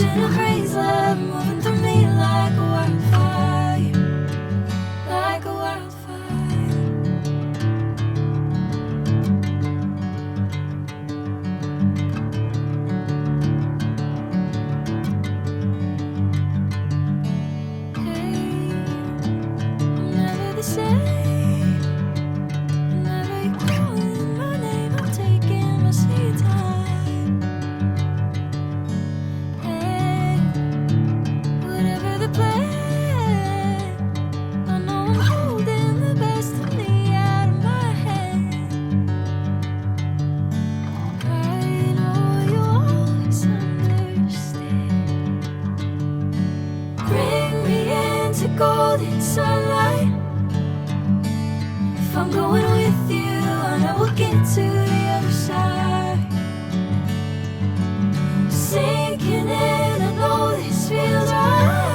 in a bracelet, moving through me like a wildfire, like a wildfire. Hey, I'm never the same. Whenever you're calling my name, I'm taking my sweet time. Hey, whatever the plan, I know I'm holding the best of me out of my hand. I know you always understand. Bring me into golden sunlight. If I'm going with you, I know we'll get to the other side. Sinking in, I know this feels right.